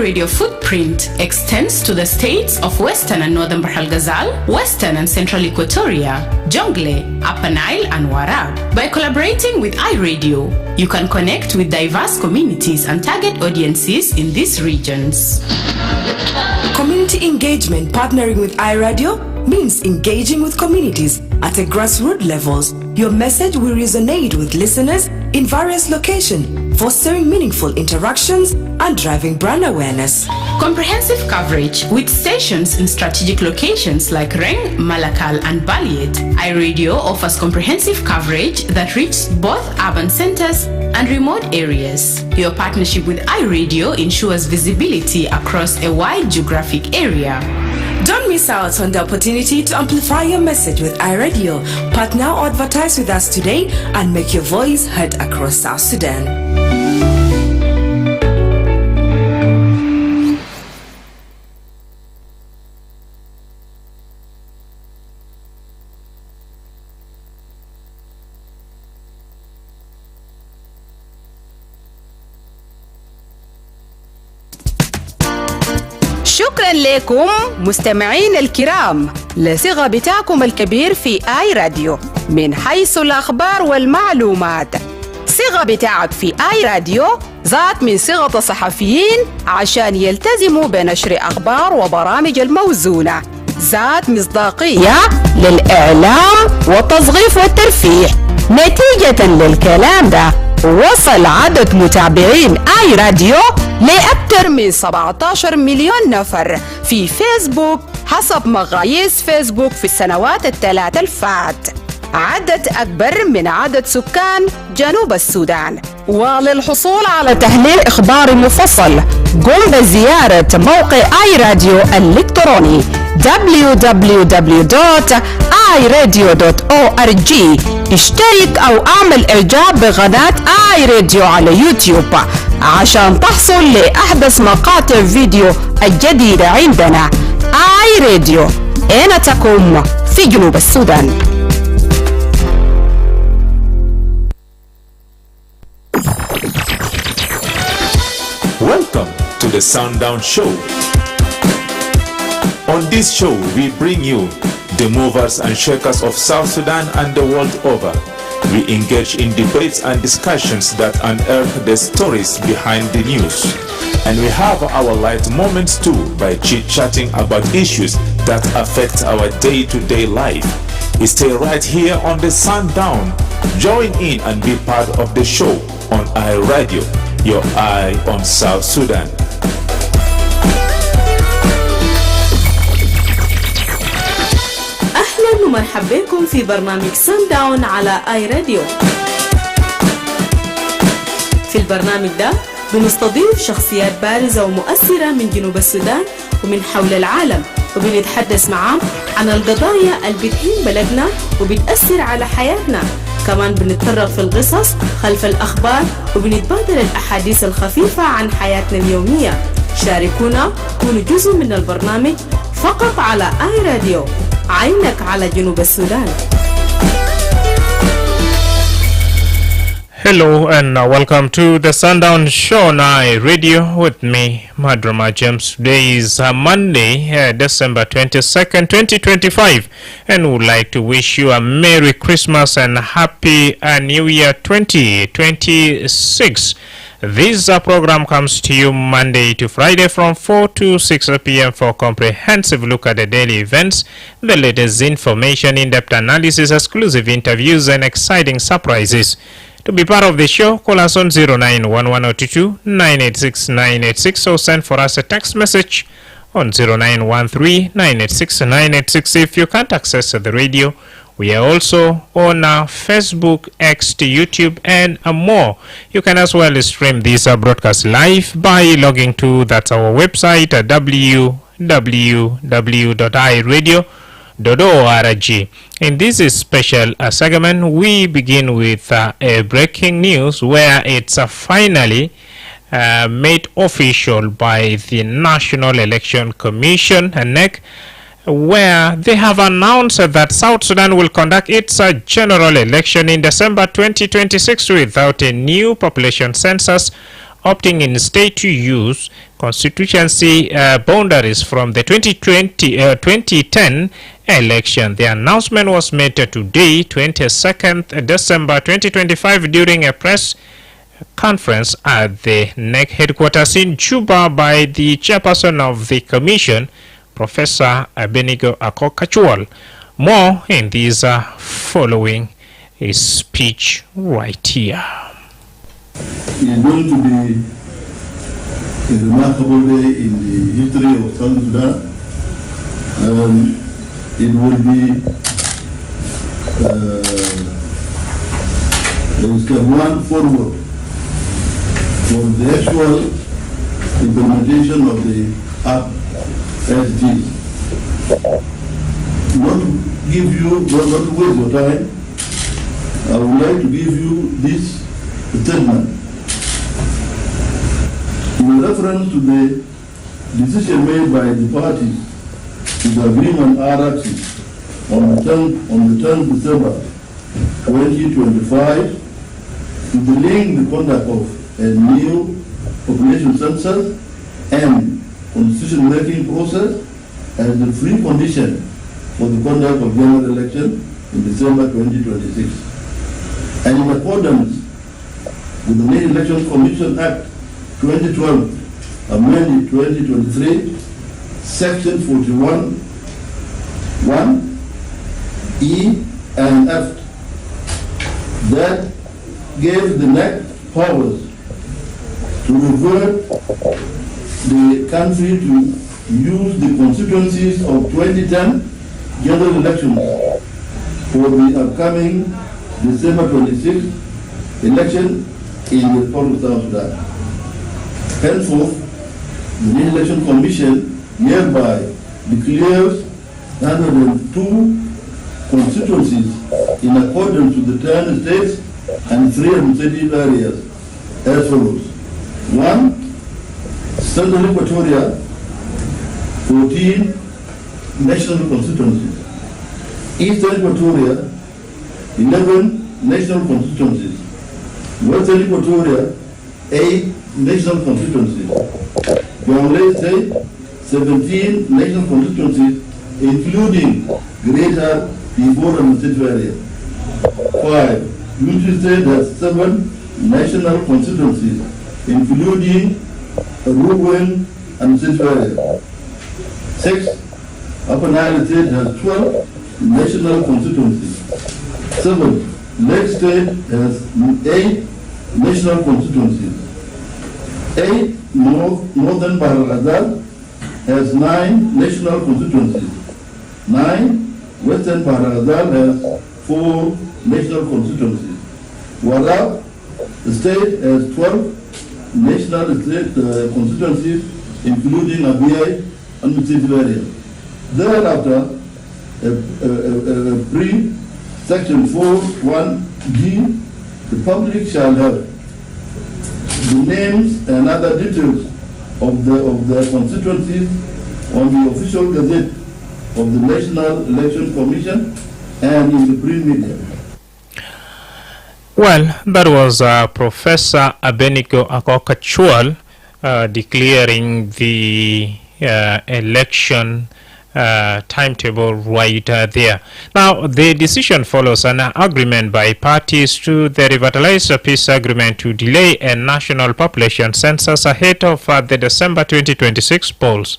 iRadio footprint extends to the states of Western and Northern Bahr el Ghazal, Western and Central Equatoria, Jonglei, Upper Nile and Warab. By collaborating with iRadio, you can connect with diverse communities and target audiences in these regions. Community engagement partnering with iRadio means engaging with communities at a grassroots levels. Your message will resonate with listeners in various locations, fostering meaningful interactions and driving brand awareness. Comprehensive coverage with stations in strategic locations like Reng, Malakal and Baliet. iRadio offers comprehensive coverage that reaches both urban centers and remote areas. Your partnership with iRadio ensures visibility across a wide geographic area. Don't miss out on the opportunity to amplify your message with iRadio. Partner or advertise with us today and make your voice heard across South Sudan. شكرا لكم مستمعين الكرام لصغة بتاعكم الكبير في آي راديو من حيث الأخبار والمعلومات. صغة بتاعك في آي راديو ذات من صغة الصحفيين عشان يلتزموا بنشر أخبار وبرامج الموزونة، ذات مصداقية للإعلام والتصغيف والترفيه. نتيجة للكلام ده وصل عدد متابعين آي راديو لأكثر من 17 مليون نفر في فيسبوك حسب مقاييس فيسبوك في السنوات الثلاث الفات، عدد أكبر من عدد سكان جنوب السودان. وللحصول على تحليل إخباري مفصل قم بزيارة موقع آي راديو الإلكتروني www.iradio.org. اشترك أو اعمل إعجاب بقناة آي راديو على يوتيوب عشان تحصل لأحدث مقاطع فيديو الجديدة عندنا. آي راديو أين تكون في جنوب السودان. Welcome to the Sundown Show. On this show, we bring you the movers and shakers of South Sudan and the world over. We engage in debates and discussions that unearth the stories behind the news. And we have our light moments too by chit-chatting about issues that affect our day-to-day life. Stay right here on the Sundown. Join in and be part of the show on iRadio, your eye on South Sudan. أهلا ومرحبا بكم في برنامج سانداون على آي راديو. في البرنامج ده بنستضيف شخصيات بارزة ومؤثرة من جنوب السودان ومن حول العالم، وبنتحدث معاهم عن القضايا اللي بتهم بلدنا وبتأثر على حياتنا. كمان بنتطرق في القصص خلف الأخبار وبنتبادل الأحاديث الخفيفة عن حياتنا اليومية. شاركونا، كونوا جزء من البرنامج فقط على آي راديو، عينك على جنوب السودان. Hello and welcome to the Sundown Show on iRadio with me, Madrama James. Today is Monday, December 22nd, 2025, and would like to wish you a Merry Christmas and Happy New Year 2026. This program comes to you Monday to Friday from 4 to 6 p.m. for a comprehensive look at the daily events, the latest information, in-depth analysis, exclusive interviews, and exciting surprises. To be part of the show, call us on 091102-986-986 or send for us a text message on 0913-986-986. If you can't access the radio, we are also on Facebook, X, to YouTube, and more. You can as well stream this broadcast live by logging to our website at www.iradio.org. In this special segment, we begin with a breaking news where it's finally made official by the National Election Commission, NEC, where they have announced that South Sudan will conduct its general election in December 2026 without a new population census opting instead to use constituency boundaries from the 2010 election. The announcement was made today, 22nd December 2025, during a press conference at the NEC headquarters in Juba by the chairperson of the commission, Professor Abenigo Akok-Kachual. More in this following his speech right here. It's going to be a remarkable day in the history of South Sudan. It will be step one forward for the actual implementation of the app SG. Not to give you, not to waste your time, I would like to give you this statement. In reference to the decision made by the parties to the agreement RRC on the 10th December 2025 to delay the conduct of a new population census and constitution making process as the free condition for the conduct of general election in December 2026. And in accordance with the National Election Commission Act 2012, amended 2023, Section 41, 1, E and F, that gave the NEC powers to revert the country to use the constituencies of 2010 general elections for the upcoming December 26th election in the Republic of South Sudan. Henceforth, the National Election Commission hereby declares 102 constituencies in accordance with the 10 states and 3 administrative areas as follows. 1. Central Equatoria, 14 national constituencies. Eastern Equatoria, 11 national constituencies. Western Equatoria, 8 national constituencies. Jonglei State, 17 national constituencies, including Greater Pibor administrative area. 5. Unity State has 7 national constituencies, including Ruben administrative area. 6. Upper Nile State has 12 national constituencies. 7. Lake State has 8 national constituencies. 8. Northern Bahr el Ghazal has 9 national constituencies. 9. Western Bahr el Ghazal has 4 national constituencies. Warab State has 12 national constituencies, including Abiy administrative area. Thereafter, Section 4.1g, the public shall have the names and other details of the constituencies on the official gazette of the National Election Commission and in the print media. Well, that was Professor Abenigo Akok-Kachual declaring the election timetable right there. Now, the decision follows an agreement by parties to the revitalized peace agreement to delay a national population census ahead of the December 2026 polls.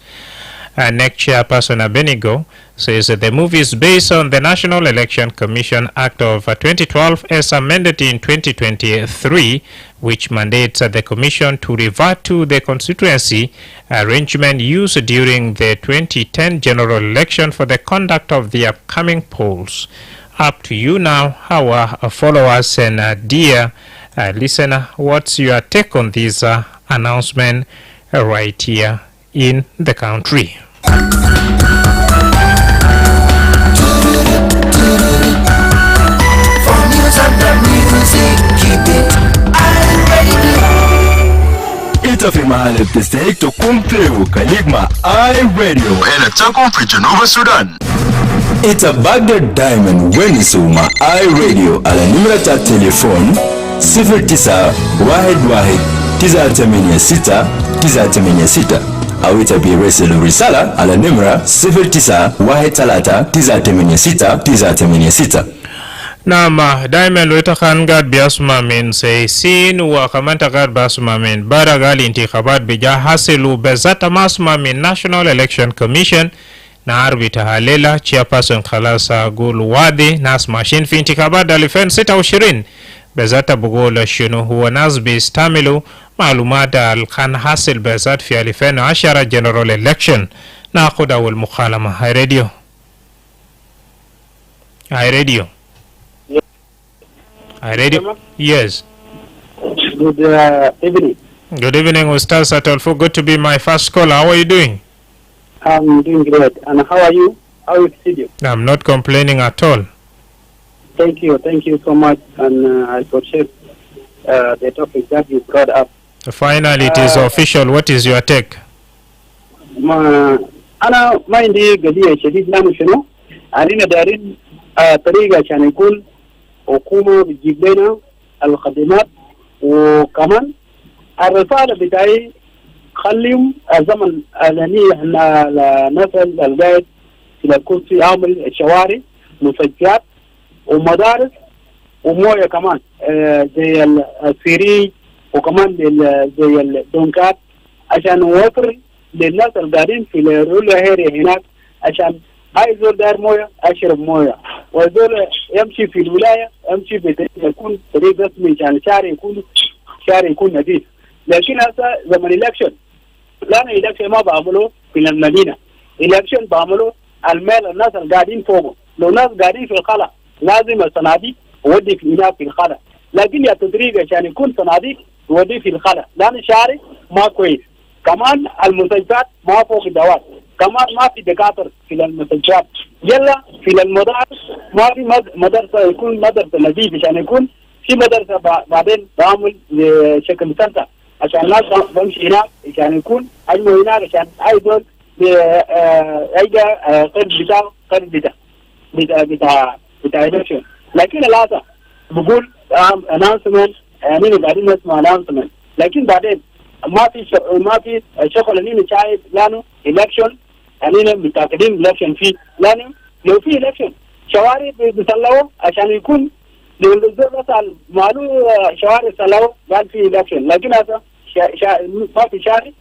NEC chairperson Abenigo says that the move is based on the National Election Commission Act of 2012 as amended in 2023, which mandates the commission to revert to the constituency arrangement used during the 2010 general election for the conduct of the upcoming polls. Up to you now, our followers and dear listener, what's your take on this announcement right here in the country? Itafi mahali testehekto kumpleu kaligma iRadio ena takum Genova Sudan. Ita Baghdad Diamond weni suma iRadio ala numera ta telefon 09 11 986 au itabiri risala ala nimra 0913 Nama Diamond Wita Khan Gad Biasma min say sin wa kamanta gad basma min baragal intikhabat bija hasilu bezata masma min National Election Commission na arbita halela chairperson khalasa gul wadi nas machine fi intikhabat alifen 26 bezata bugula shunu huwa nas bistamilu malumata al-khan hasil bezat fi alifen 10 general election ناخذ أول مكالمة. هاي راديو yes. Good evening. Good evening, Ustaz Atolfo. Good to be my first call. How are you doing? I'm doing great. And how are you? How is it? I'm not complaining at all. Thank you so much, and I appreciate the topic that you brought up. Finally, it is official. What is your take? أنا ما عندي قضية شديد لانه شنو علينا دارين طريقة عشان يكون حكومة بتجيب لنا الخدمات وكمان الرسالة بتاعي خليهم الزمن الهني الناس القاعد في الكرسي عامل الشوارع مستشفيات ومدارس ومويه كمان زي السيري وكمان زي الدونكات عشان نوفر للناس القاعدين في الرول هيري هناك عشان هاي زول دار مويه اشرب مويه وزول يمشي في الولايه يمشي بطريق يكون طريق رسمي عشان شارع يكون نظيف. لكن هسه زمن الإلكشن لأن الإلكشن ما بعمله في المدينه، الإلكشن بعمله المال الناس القاعدين فوقه. لو ناس قاعدين في الخلا لازم الصناديق ودي في هناك في الخلا، لكن يا تدريج عشان يكون صناديق ودي في الخلا لأن الشارع ما كويس. كمان المستشفيات ما فوق الدوات، كمان ما في دكاتره في المستشفيات، يلا في المدارس ما في مدرسه يكون مدرسه نظيف عشان يكون في مدرسه بعدين بعمل شكل سنتر عشان الناس بمشي هناك عشان يكون اجمل هناك عشان ايضا ايجا قرب بتاع الاشياء. لكن الاسف بقول اناونسمنت يعني قاعدين نسمع اناونسمنت لكن بعدين ما في شغل اللي شايف لانه election يعني متاكدين election فيه لانه لو في election شوارع بيطلعوا عشان يكون لو مثلا مالو شوارع طلعوا قال في election لكن هذا ما في شارع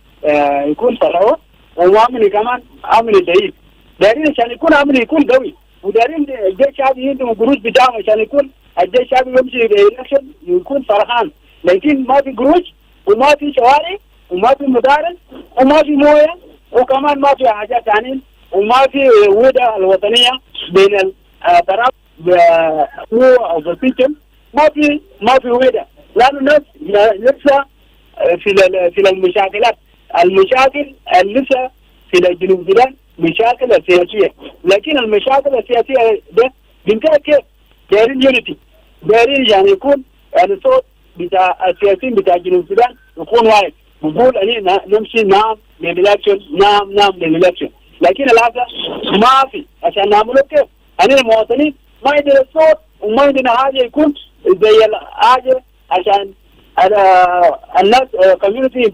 يكون طلعوا وعامل كمان عامل ضعيف. دارين عشان يكون عامل يكون قوي ودارين الجيش الشعبي عنده قروش بدعم عشان يكون الجيش الشعبي يمشي election يكون فرحان. لكن ما في قروش وما في شوارع وما في مدارس وما في مويه وكمان ما في حاجات ثانيه وما في وحده الوطنيه بين الطرف او بسيطه ما في وحده لانه الناس لسه في المشاكلات المشاكل لسه في الجنوب السودان مشاكل سياسيه. لكن المشاكل السياسيه ده بنتهي كيف؟ دايرين يونيتي دايرين يعني يكون يعني صوت بتاع السياسيين بتاع جنوب السودان يكون واحد بقول أني نمشي نعم للإلكشن نعم للإلكشن. لكن الآن ما في عشان نعمله كيف؟ أنا المواطنين ما عندنا صوت وما عندنا حاجة يكون زي الحاجة عشان الناس كوميونتي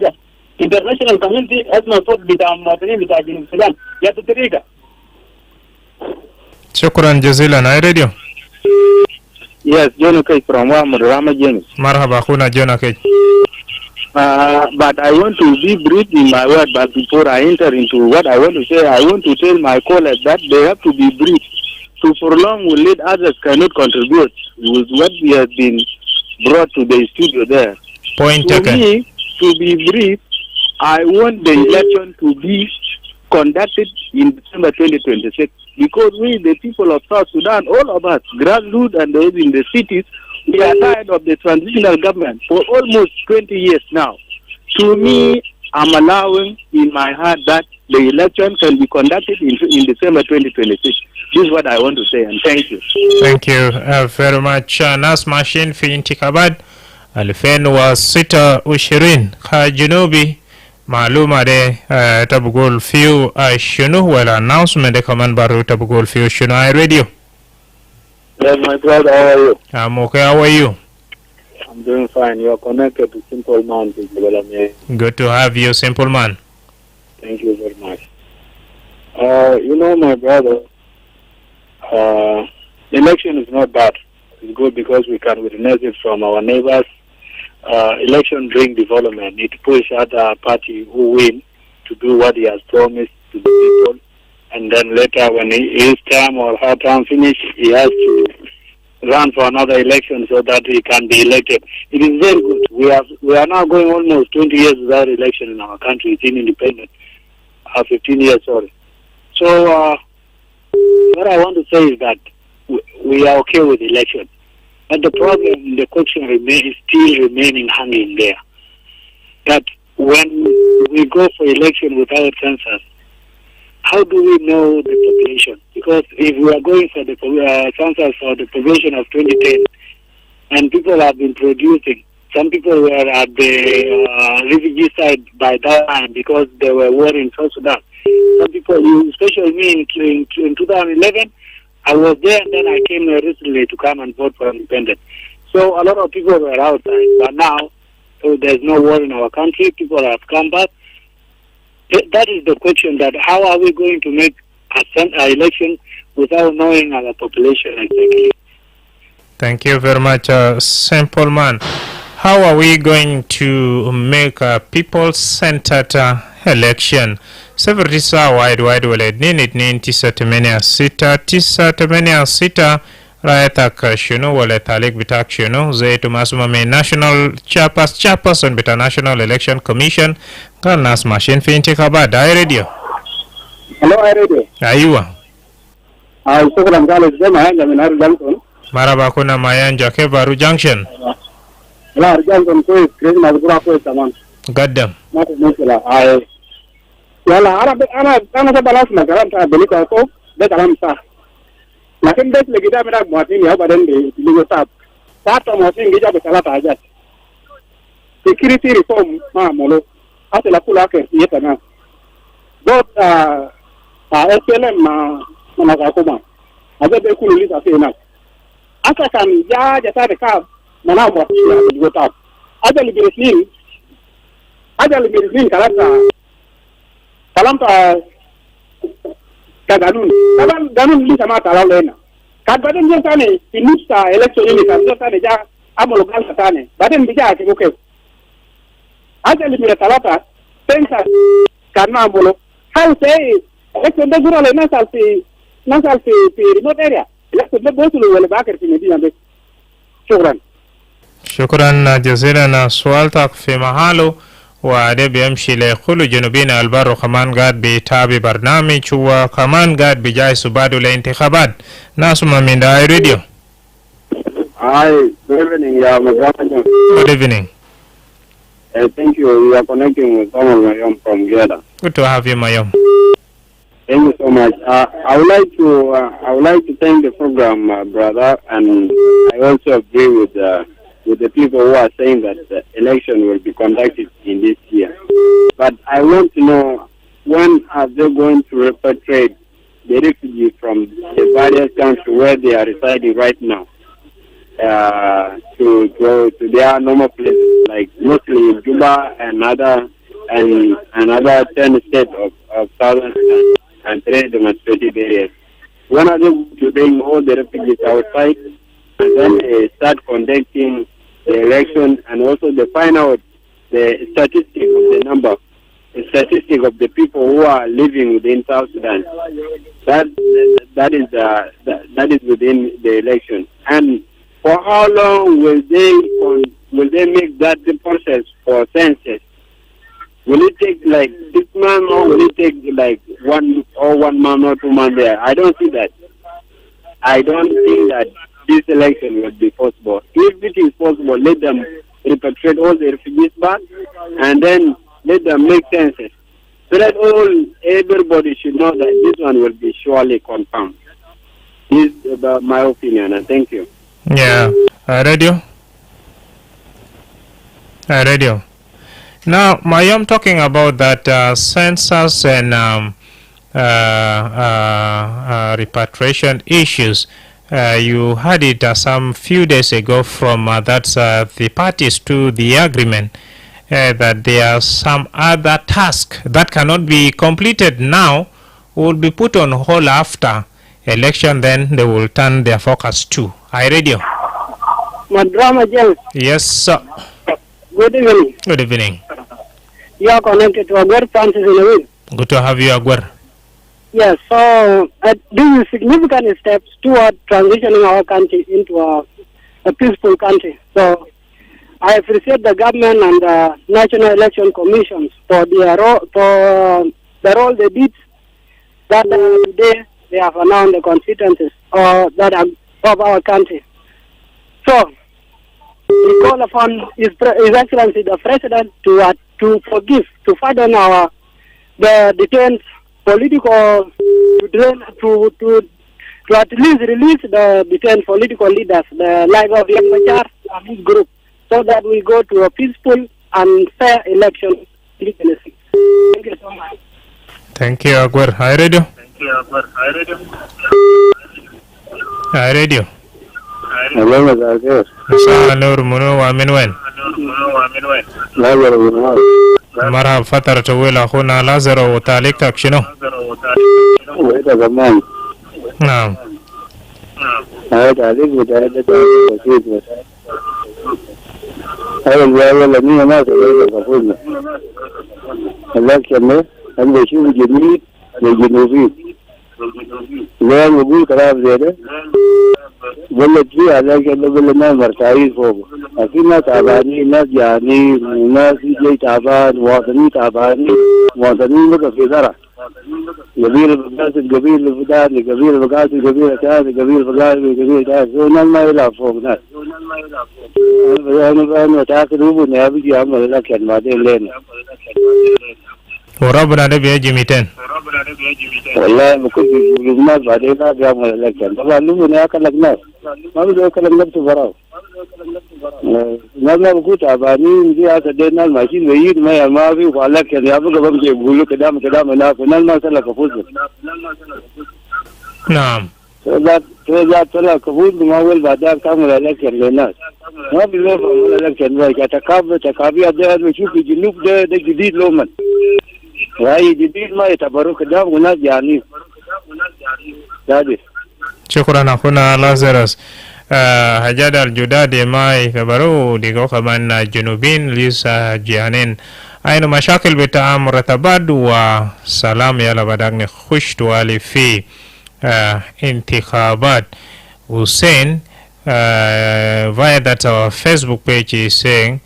انترناشونال كوميونتي اسمه صوت بتاع المواطنين بتاع جنوب السودان يا تطريقة. شكرا جزيلا. هاي راديو. Yes, John K from Madrama, James. مرحبا أخونا جون كي. But I want to be brief in my word. But before I enter into what I want to say, I want to tell my callers that they have to be brief. To prolong will let others cannot contribute with what we have been brought to the studio there. Point to taken. Me, to be brief, I want the election to be conducted in December 2026 because we, the people of South Sudan, all of us, grassroots and those in the cities, we are tired of the transitional government for almost 20 years now. To me, I'm allowing in my heart that the election can be conducted in December 2026. This is what I want to say, and thank you. Thank you very much. Nas machine في انتخابات 2026 كجنوبي معلومة ده تبقول فيو شنو ولا announcement كمان بارو تبقول فيو شنو. I radio. Yes, my brother, how are you? I'm okay. How are you? I'm doing fine. You are connected to Simple Man. Good to have you, Simple Man. Thank you very much. My brother, election is not bad. It's good because we can witness it from our neighbors. Election bring development. It push other party who win to do what he has promised to the people. And then later when his term or her term finish, he has to run for another election so that he can be elected. It is very good. We are now going almost 20 years without election in our country. It's independent. 15 years, sorry. So what I want to say is that we are okay with election. But the problem, the question is still remaining hanging there. That when we go for election without census, how do we know the population? Because if we are going for the census for the population of 2010, and people have been producing, some people were at the refugee side by that time because there were war in South Sudan. Some people, especially me in 2011, I was there and then I came recently to come and vote for independence. So a lot of people were outside, but now there's no war in our country. People have come back. That is the question, that how are we going to make an election without knowing our population exactly? Thank you very much, Simple Man. How are we going to make a people-centered election? Several wide wallet ninit ninti satemenia sita rayata kashuno wallet alik bitakshuno zaitu masuma me national chairperson bita National Election Commission kan nas machine finti kaba dai radio. Hello, radio. Ayuwa. Shukran kale jema hanga min Haru Junction. Maraba kuna mayanja ke Baru Junction. Haru Junction ko kres mazgura ko tamam. Gaddam. Mata mutila ay. Yala ana sa balas magaram ta belika ko de kalam sa. Lakin bes lagi dah menak muatin ya badan di ligo sab. Satu muatin gija bersalah tajat. Security reform molo. Asal aku lah ke iya tanah. Bot SLM mana aku mah. Ada berkulu list apa enak. Asal kan ya jasa dekat mana muatin ya ligo sab. Ada lebih resmi kalam ta ganun ni sama talau lena kad baden je tane inusta election ini kan je tane ja amolo kan tane baden bija ki oke aja limira talata pensa karna amolo how say election de gura lena salfi remote area election de bosulu wala bakar fi medina be shukran jazilan sualtak fi mahalo وده بيمشي لكل جنوبين البر كمان قاعد بيتابع برنامج وكمان قاعد بيجاي سبادو لانتخابات ناس من داي راديو. Hi, good evening, Madrama. Good evening. Thank you. You are connecting with Samuel Mayom from Geda. Good to have you, Mayom. Thank you so much. I would like to thank the program, brother, and I also agree with the people who are saying that the election will be conducted in this year. But I want to know, when are they going to repatriate the refugees from the various countries where they are residing right now to go to their normal places, like mostly in Juba and another 10 states of southern and 3 demonstrative areas? When are they to bring all the refugees outside and then start conducting the election, and also they find out the statistic of the statistic of the people who are living within South Sudan? That is within the election. And for how long will they make that the process for census? Will it take like 6 months, or will it take like 1 month or 2 months there? I don't see that. I don't think that this election will be possible. If it is possible, let them repatriate all the refugees back and then let them make census, so that everybody should know that this one will be surely confirmed. This is about my opinion, and thank you. Yeah, radio. Now, Mayom talking about that census and repatriation issues. You heard it some few days ago from the parties to the agreement that there are some other tasks that cannot be completed now, will be put on hold after election. Then they will turn their focus to iRadio. Madrama James. Yes, sir. Good evening. Good evening. You are connected to Aguer Francis in a way. Good to have you, Aguer. Yes, so this is significant steps toward transitioning our country into a peaceful country. So I appreciate the government and the National Election Commissions for the role they did. That today they have announced the constituencies that are of our country. So we call upon His Excellency the President to forgive, to pardon the detained political, to at least release the detained political leaders, the like of Young Machar and his group, so that we go to a peaceful and fair election. Thank you so much. Thank you, Aguer. iRadio. iRadio. Hello, Mr. Salur Munu wa Minwen. مرحبا فترة طويلة أخونا لازارو وتعليقك شنو؟ نعم. هذا تعليق بسيط بس. هذا الجواب الذي ما تقولنا. لكن هذا شيء جميل للجنوبيين. لا نقول كلام زيادة. بلد فيه على كأنه بلدنا مرتاحين فوق. لكن ناس تعبانين، ناس جاني، ناس جاي تعبان، مواطنين تعبانين، مواطنين بقى في ذرة. قبيلة بقاسم، قبيلة فدان، قبيلة بقاسم، قبيلة ثاني، قبيلة بقاسم، قبيلة ثاني. ناس ما يلعب فوق ناس. أنا متأكد هو نبي يعمل لكن بعدين لين. وربنا ده بيجي 200. والله ممكن الناس بعدين ما بيعمل لكن طبعا لو ناكل الناس ما بدو كلام نفسه براو ما بقول تعبانين دي هتدينا الماشين ويد ما في ولكن يا ابو بمشي يقولوا كلام هناك ما سلك فوز. نعم. لا طلع كفوز ما هو بعدين تعمل لكن للناس ما بيعمل لكن ما تكابي هذا بيشوف الجنوب ده جديد لومن راي جديد ما يعتبروا كلام وناس يعني هذه. شكرا أخونا لازاروس. حجاد الجداد ما يعتبروا ديكو كمان جنوبين لسه جيانين. أين مشاكل بتاع مرتبات وسلام يلا بدأنا خوش توالي في انتخابات. Hussein via that our Facebook page is saying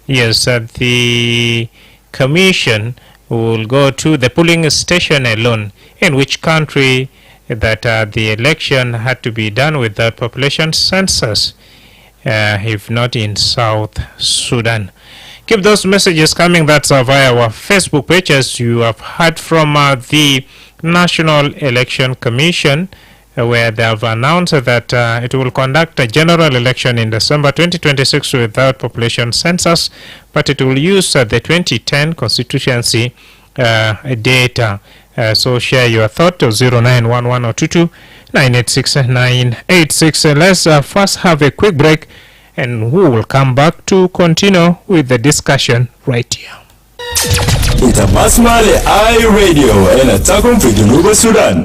yes, that the commission will go to the polling station alone, in which country that the election had to be done without population census, if not in South Sudan. Keep those messages coming. That's via our Facebook page. As you have heard from the National Election Commission, where they have announced that it will conduct a general election in December 2026 without population census, but it will use the 2010 constituency data. So share your thought to 0911-022-986-986. Let's first have a quick break, and we will come back to continue with the discussion right here. Itabasma le iRadio inatakum fi Junuba Sudan.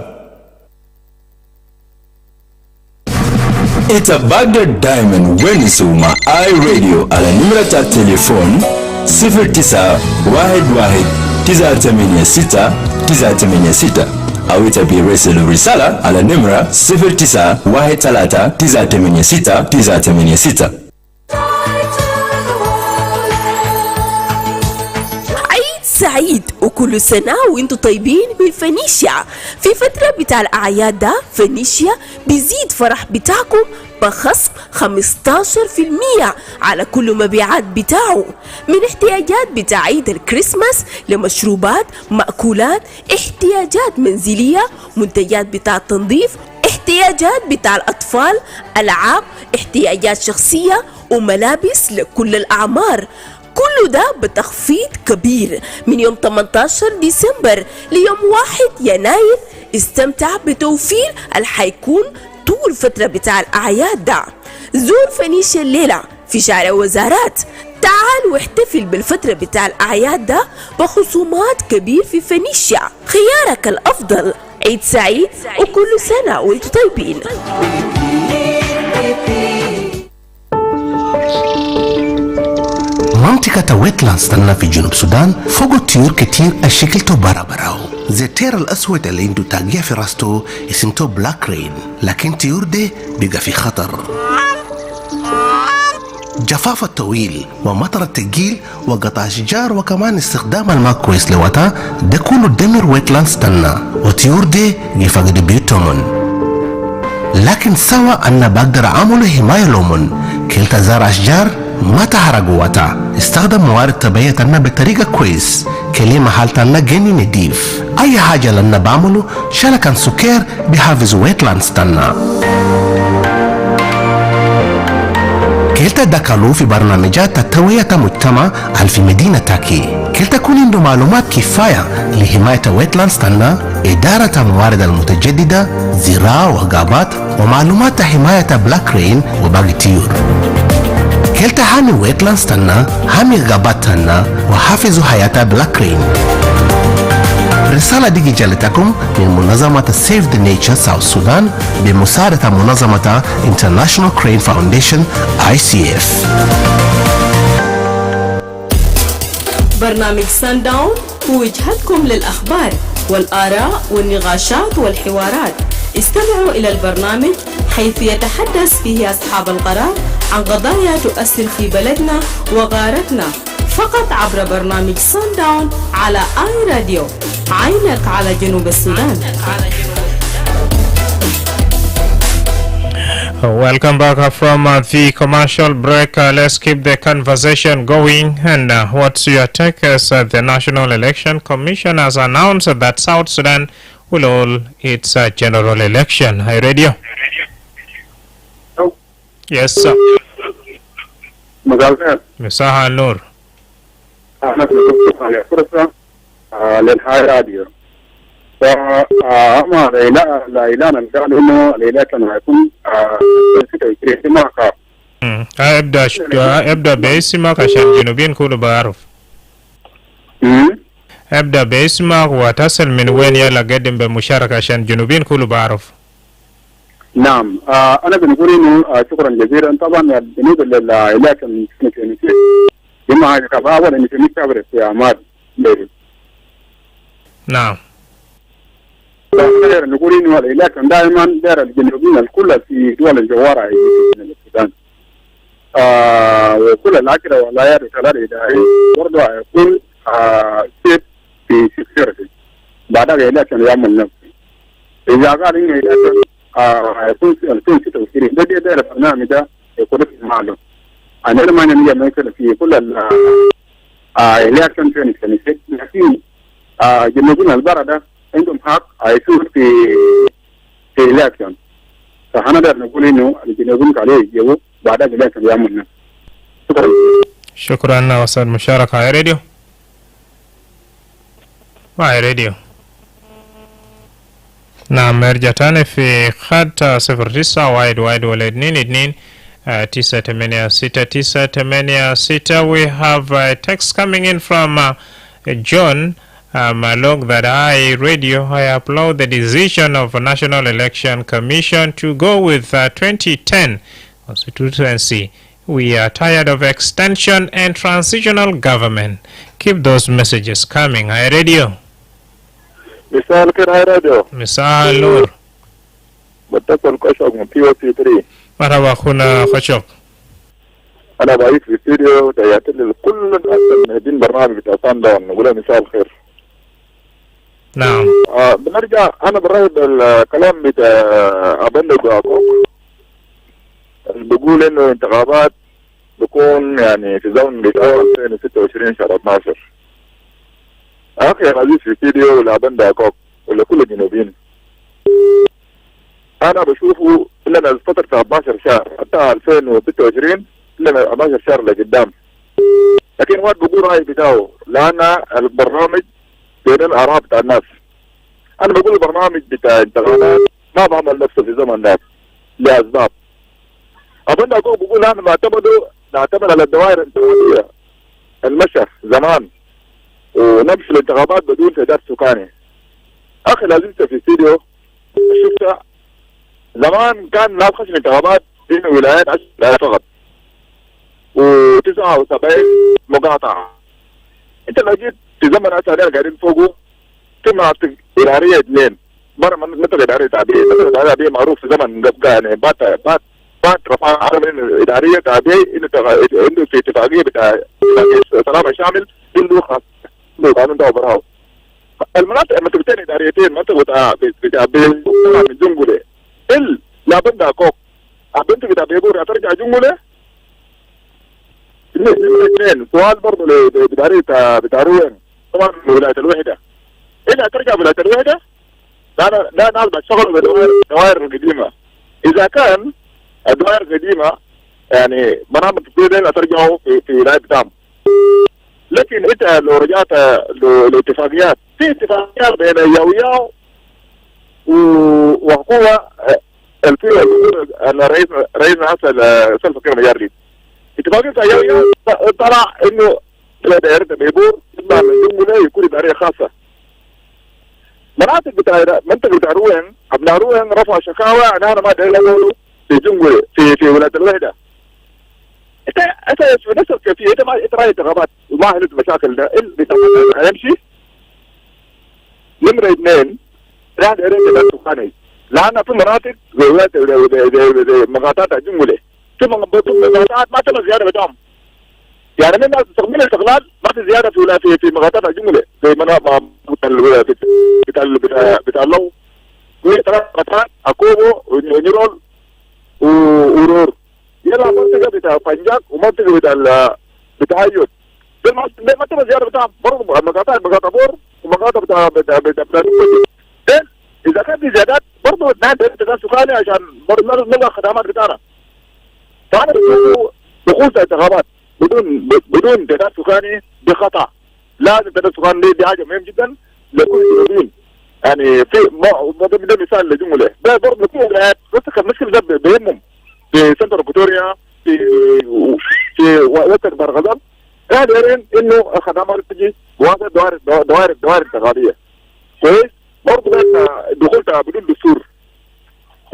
Itabagda Diamond Wenisuma iRadio ala numera ta telefon 0911-986-986 au itabi reselu risala ala numera 0913-986-986. سعيد وكل سنة وانتو طيبين من فينيشيا. في فترة بتاع الأعياد ده فينيشيا بيزيد فرح بتاعكم بخصم 15% على كل مبيعات بتاعه، من احتياجات بتاع عيد الكريسماس لمشروبات، مأكولات، احتياجات منزلية، منتجات بتاع التنظيف، احتياجات بتاع الأطفال، ألعاب، احتياجات شخصية وملابس لكل الأعمار. كل ده بتخفيض كبير من يوم 18 ديسمبر ليوم 1 يناير استمتع بتوفير اللي حيكون طول فترة بتاع الأعياد ده. زور فينيشيا الليلة في شارع وزارات، تعال واحتفل بالفترة بتاع الأعياد ده بخصومات كبير في فينيشيا. خيارك الأفضل. عيد سعيد وكل سنة وانتم طيبين. منطقة ويتلاندز تنا في جنوب السودان فوق الطيور كتير الشكل برا براو زي الطير الأسود اللي عنده تاقية في راسته اسمته بلاك رين، لكن طيور ده بيبقى في خطر. جفاف الطويل ومطر التقيل وقطع شجار وكمان استخدام الماء كويس لوطا ده كله دمر ويتلاندز تنا، وطيور ده يفقد بيوتهم. لكن سوا أنا بقدر أعمل حماية لهم. كلتا زرع أشجار ما تحرق وطا، استخدم موارد طبيعية تنا بطريقة كويس، كلي محل تنا جني نضيف. أي حاجة لنا بعمله شلكن سكر بيحافظ ويتلاندز تنا. كلتا دخلوا في برنامجات تطوية مجتمع في مدينة تاكي. كلتا كون عنده معلومات كفاية لحماية ويتلاندز تنا، إدارة الموارد المتجددة، زراعة وغابات، ومعلومات حماية بلاك رين وباقي الطيور. كلتا حامي ويتلاندز تنا، حامي غابات تنا، وحافظوا حياة بلاك رين. رسالة دي جالتكم من منظمة Save the Nature South Sudan بمساعدة منظمة International Crane Foundation ICF. برنامج Sundown هو وجهتكم للأخبار والآراء والنقاشات والحوارات. استمعوا إلى البرنامج حيث يتحدث فيه أصحاب القرار عن قضايا تؤثر في بلدنا وغارتنا، فقط عبر برنامج Sundown على آي راديو. عينك على جنوب السودان. Welcome back from the commercial break. Let's keep the conversation going. And what's your take as the National Election Commission has announced that South Sudan will hold its general election? Hi, Radio. Oh. Yes, sir. مساء النور. أنا في فرصة للهاي راديو. فأما الإعلان اللي قال إنه الإعلان هيكون 26 معك. ابدأ باسمك عشان الجنوبيين كلهم بعرف. ابدأ باسمك وتصل من وين يلا قدم بمشاركة عشان الجنوبيين كلهم بعرف. نعم أنا بنقول إنه شكرا جزيلا. طبعا بالنسبة للإعلان جماعة كفاءة ولا نسميه كبر في أعمال ليل. نعم. نقول إنه الإعلان دائما دار الجنوبيين الكل في دول الجوار في السودان. وكل العشرة والآيات الثلاثة إدارية برضو يكون سيف في سكيورتي. بعدها الإعلان يعمل نفسه. إذا قال إنه الإعلان يكون 2026 ده دار البرنامج ده يكون في المعلوم. أنا لما نجي مثلا في كل الإلكشن 2026 لكن جنوبين البلد عندهم حق يصير في الإلكشن. فأنا نقدر نقول إنه الجنوبين عليه يجوا بعد الإلكشن يعملنا. شكرا. شكرا وصل مشاركة على راديو. معي راديو. نعم نرجع تاني في خط 09 986 we have a text coming in from John Malok that I radio I applaud the decision of the National Election Commission to go with 2010 constituency. We are tired of extension and transitional government. Keep those messages coming. I radio. مساء الخير هاي راديو. مساء النور. بتكون كشوك من POP3. مرحبا أخونا خشوق. أنا بعيد في الاستوديو تحياتي لكل الناس المهدين برنامج بتاع سانداون نقول مساء الخير. نعم. بنرجع أنا برأيي الكلام بتاع أبندق أكوك بقول إنه انتخابات بكون يعني في زمن بتاع 2026 شهر 12. أخي العزيز في الاستوديو لأبندق أكوك ولكل الجنوبيين. أنا بشوفه إلا الفترة 14 شهر حتى 2026 إلا 14 شهر لقدام. لكن واحد بقول رأي بتاعه لأن البرنامج بين الآراء بتاع الناس. انا بقول البرنامج بتاع انتخابات ما بعمل نفسه في زمن ذاك لاسباب. اظن اكون بقول نحن نعتمد على الدوائر الانتخابيه المشى زمان ونمشي الانتخابات بدون تعداد سكاني. اخي لازلت في استديو شفت زمان كان الناس خشن الانتخابات في ولايات 10 ولايات فقط و79 مقاطعه. انت لو جيت في زمن هسه قاعدين فوقه في مناطق اداريه اثنين برا منطقه اداريه تعبئه، منطقه اداريه تعبئه معروف في زمن قبل يعني بات رفع عالم الاداريه تعبئه انه في اتفاقيه بتاع سلامه شامل عنده خاص عنده قانون ده وبراو. المناطق منطقتين اداريتين منطقه بتاع من جنجله لابد اكوك بنت بتاع بيبور ترجع جنجله الاثنين. سؤال برضه لاداريه بتاع روين طبعا ولايه الوحده إذا ترجع ولايه الوحده لا ناس بيشتغلوا بالدوائر القديمه. اذا كان الدوائر القديمه يعني برامج كتير ترجعوا في ولايه بتاعهم. لكن انت لو رجعت لاتفاقيات في اتفاقيات بين ياو وحكومه الرئيس حسن سلفا كير مجاري. اتفاقية ياو طلع انه دائرة بيبور تطلع من جنجله يكون اداريه خاصه. منطقه بتاع روين ابناء روين رفعوا شكاوى ان انا ما داير في جنجله في ولايه الوحده. انت في نفس الكيفيه انت رايح انتخابات وما حلت المشاكل ده اللي هيمشي. نمره اثنين لا دايرين سكاني لان في مناطق زي ولايه مقاطعات جنجله في مقاطعات ما تم زياده بتاعهم. يعني من من الاستغلال ما في زياده في مقاطعات الجمله زي مناطق بتاع اللو وثلاث مقاطعات اكوبو ونيرول ورور يلا منطقه بتاع بنجاك ومنطقه بتاع يوت ما تم زياده بتاعهم برضه مقاطع بور ومقاطع بتاع اذا كان في زيادات برضه نحن سكاني عشان برضه نلغى الخدمات بتاعنا. فانا دخول انتخابات بدون تعداد سكاني بخطا. لازم تعداد سكاني دي حاجه مهم جدا لكل الجنوبيين. يعني في ده مثال لجمله ده برضه في ولايات المشكله ده بيهمهم في سنتر اكواتوريا في وسط برغزال قادرين انه الخدمات تجي واضح دوائر انتخابيه كويس. برضه دخولتها بدون دستور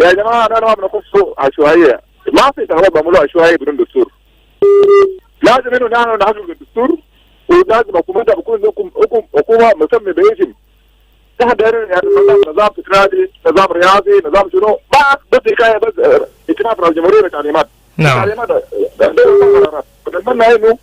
يا جماعه انا ما بنخصه عشوائيه. ما في انتخابات بعملوها عشوائيه بدون دستور. لازم انه نحن نحكم بالدستور ولازم حكومتها بكون حكومه مسمى باسم. نحن دايرين يعني نظام فكرادي نظام رياضي نظام شنو ما بس حكايه بس ائتلاف الجمهوريه بتعليمات. نعم. بتمنى انه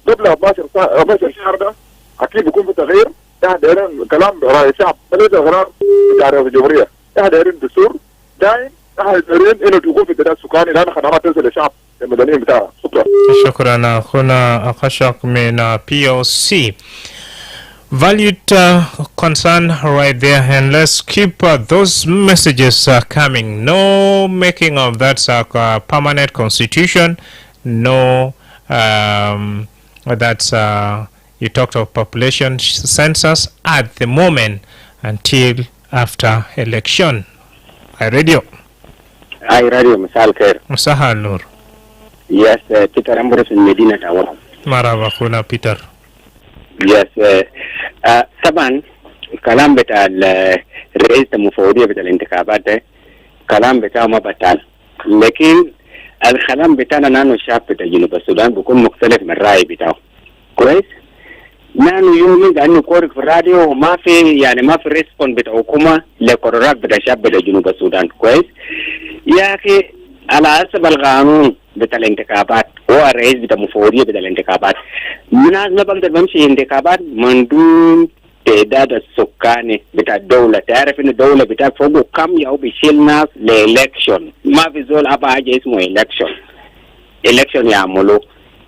قبل 14 شهر ده اكيد بيكون في تغيير. نحن دايرين كلام راي الشعب ليس قرار بتاع الجمهوريه. نحن دايرين دستور دايم. نحن دايرين انه تكون في تعداد سكاني لان خدمات تصل للشعب المدنيين بتاعها. شكرا أخونا أخشق من POC. Valued concern right there, and let's keep those messages coming. No making of that permanent constitution. No, that's you talked of population census at the moment until after election. Radio. مساء الخير. مساء النور. Yes, Peter Ambrose in Medina Tower. مرحبا أخونا بيتر. Yes, طبعا الكلام بتاع الرئيس المفوضية بتاع الانتخابات ده كلام بتاعه ما بطال. لكن الكلام بتاعنا نحن الشعب بتاع جنوب السودان بيكون مختلف من الرأي بتاعه. كويس؟ نحن يومين قاعدين نقول في الراديو وما في يعني ما في ريسبون بتاع حكومة لقرارات بتاع الشعب بتاع جنوب السودان. كويس؟ يا أخي على حسب القانون بتاع الانتخابات هو الرئيس بتاع المفوضية بتاع الانتخابات. الناس ما بقدر بمشي انتخابات من دون تعداد السكاني بتاع الدولة. تعرف ان الدولة بتاع فوقه كم ياو بيشيل ناس لإلكشن. ما في زول أبا حاجة اسمه إلكشن يعملوه.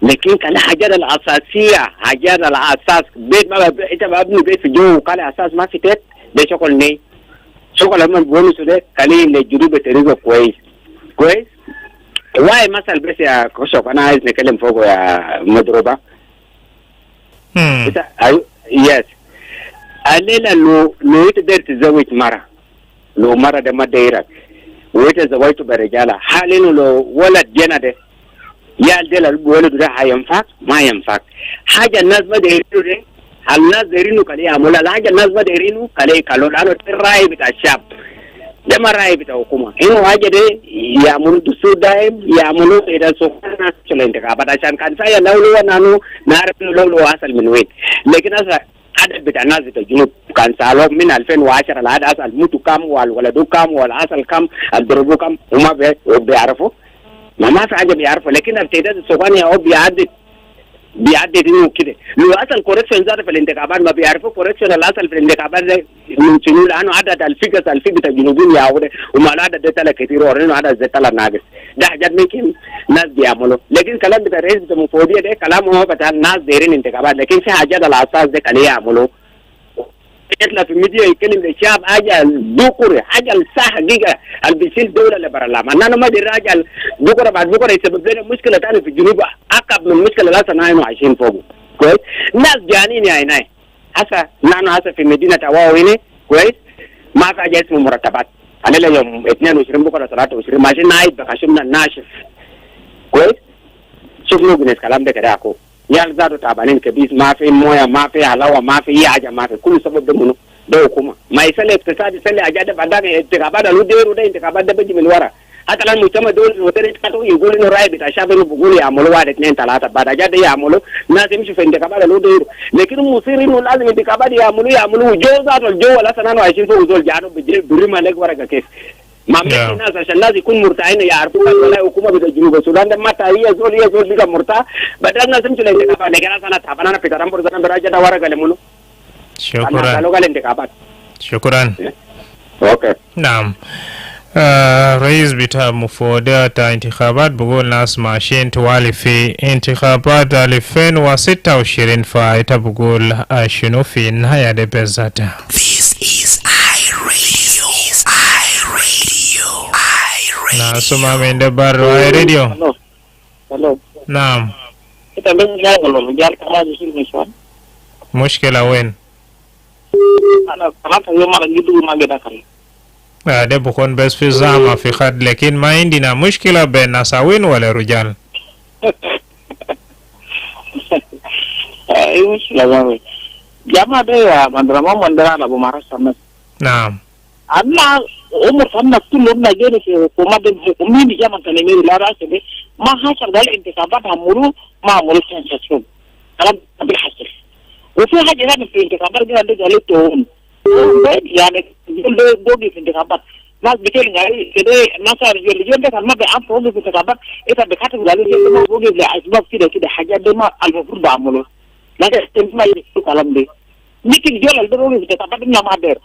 لكن كان الحاجات الأساسية حاجات الأساس بيت ما انت بابني بيت في جو قال أساس ما في تيت ده شغل ني شغل لما بونس ده قليل للجنوب تريقه كويس. واي مثل بس يا كشوف انا عايز نتكلم فوقه يا مضروبه. يس الليلة لو تقدر تزوج مرة لو مرة ده ما دايرك ويتزوجت برجالة حاليا لو ولد جنة ده يا الدل الولد ده هينفعك ما ينفعك حاجة الناس ما دايرينه ده الناس دايرينه كلي عمولا الحاجة الناس ما دايرينه كلي كلو لأنه الرأي بتاع الشعب ده ما الرأي بتاع الحكومة إنه حاجة ده يعملوا دستور دائم يعملوا إذا سوكنا شلون انتخابات عشان كان سايا لو نانو نعرف لو أصل من وين لكن أصلا عدد بتاع الناس بتاع الجنوب كان سالوا من 2010 العدد أصل موتوا كم والولدوا كم والأصل كم الضربوا كم وما بيعرفوا ما في حاجة بيعرفوا لكن ابتداء السوكاني هو بيعدد إنه كده لو أصل كوركشن زاد في الانتخابات ما بيعرفوا كوركشن الأصل في الانتخابات ده من شنو لأنه عدد الفئة الجنوبيين يعود وما العدد ده تلا كثير ورنه عدد ده تلا ناقص ده حاجات ممكن ناس بيعملوا لكن كلام بتاع الرئيس بتاع المفوضية ده كلام هو بتاع الناس دايرين انتخابات لكن في حاجات الأساس ده كليه يعملوا يطلع في الميديا يتكلم للشعب حاجة دوكورة حاجة الصح حقيقة اللي بيشيل دولة لبرلمان أنا ما أدري حاجة دوكورة بعد بكرة يسبب لنا مشكلة ثانية في الجنوب أكبر من مشكلة لا نحن عايشين فوقه كويس الناس جانين يا عيناي هسا نحن هسا في مدينة أواو هنا كويس ما في حاجة اسمه مرتبات علينا يوم 22 بكرة 23 ماشيين نايد بخشمنا ناشف كويس شوف لو بنس كلام ده كده أكو يال زادوا تعبانين كبيس ما في مويه ما في حلاوه ما في اي حاجه ما في كل سبب ده منه ده حكومه ما يسلي اقتصاد يسلي حاجات بعدين انتخابات لو ديروا ده انتخابات ده بيجي من ورا حتى الان المجتمع دول وتريد يقول انه راي بتاع الشعب انه بيقول يعملوا واحد اثنين ثلاثه بعد حاجات ده يعملوا الناس يمشوا في انتخابات لو ديروا لكن المصير انه لازم انتخابات يعملوا جو ذات الجو ولا سنانو عايشين فوق زول جانو بريما لك ورقه كيف ما ممكن الناس عشان الناس يكون مرتاحين يعرفوا ولا حكومه بتاع جنوب السودان ده متى هي زول بيبقى مرتاح بدل الناس يمشوا الانتخابات لكن انا تعبان انا في ترامبور زمان براجع ده ورقه لمنو شكرا اوكي نعم رئيس بتاع مفوضية انتخابات بقول ناس ماشيين توالي في انتخابات 2026 فايتا بقول شنو في النهاية دي بذاتها. This is iRadio. Nasuma من دبر iRadio. Hello. نعم. Kita menjaga kalau menjaga kamu di sini Miswan. مشكلة وين؟ أنا كلامك اليوم على جدو ما قدر. ده بكون بس في زعمة في خد لكن ما عندنا مشكلة بين نساوين ولا رجال. إيه مشكلة زمان. جامعة ده مدرمة مندرة أبو مارس سمس. نعم. أنا عمر فهمنا كل يوم نجري في حكومة حكومية جامعة كلمة لا رأس به ما حصل ده الانتخابات عمرو ما عمرو سنساسيون. كلام بالحصل. وفي حاجة ثانية في الانتخابات ده اللي قالته يعني دوغي في الانتخابات ناس بتقول يعني كده الناس اللي ده ما بيعرفوا في الانتخابات إذا بيكتبوا قالوا ما دوغي لأسباب كده حاجات دي ما المفروض بعمله لكن ما يقولوا كلام ده ممكن جول الدروغي في الانتخابات ما عبر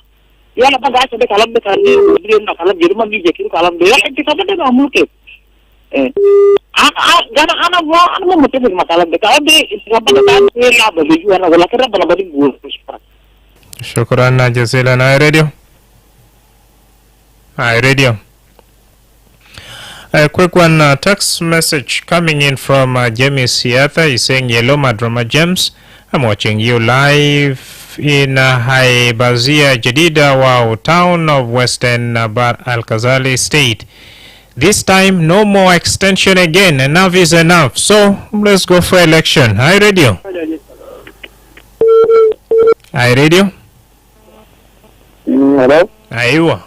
يلا بقى عشان ده كلام ده كان يقولوا كلام جري ما بيجي كده كلام ده الانتخابات ده معمول كده أنا ما متفق مع كلام ده كلام ده الانتخابات ده يلعب بيجوا أنا ولا كده بلا بدي بقول شكرا جزيلا iRadio. A quick one text message coming in from Jamie Siatha. He's saying, "Hello, Madrama James. I'm watching you live in Haibazia Jadida, Wow, town of Western Bar Al-Khazali State. This time, no more extension again. Enough is enough. So, let's go for election." iRadio. Hello? Aywa.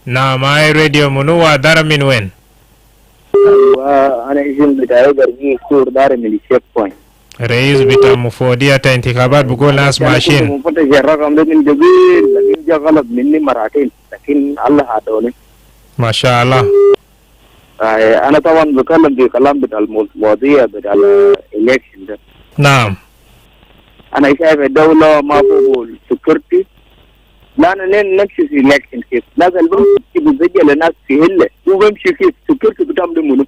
نعم iRadio منو دار من وين؟ أنا اسم بتاعي برجي كور دار من الشيك بوينت. رئيس بتاع مفوضية انتخابات بقول ناس ماشيين. مفوضية الرقم ده من جبيل لكن جا غلط مني مرتين لكن الله هدوني. ما شاء الله. أنا طبعا بكلم بكلام بتاع المفوضية بتاع الإلكشن ده. نعم. أنا شايف الدولة ما فوق السكرتي لا نمشي في إلكشن كيف لازم نمشي بزجل الناس في هلة وبمشي كيف سكرتي بتعمل منه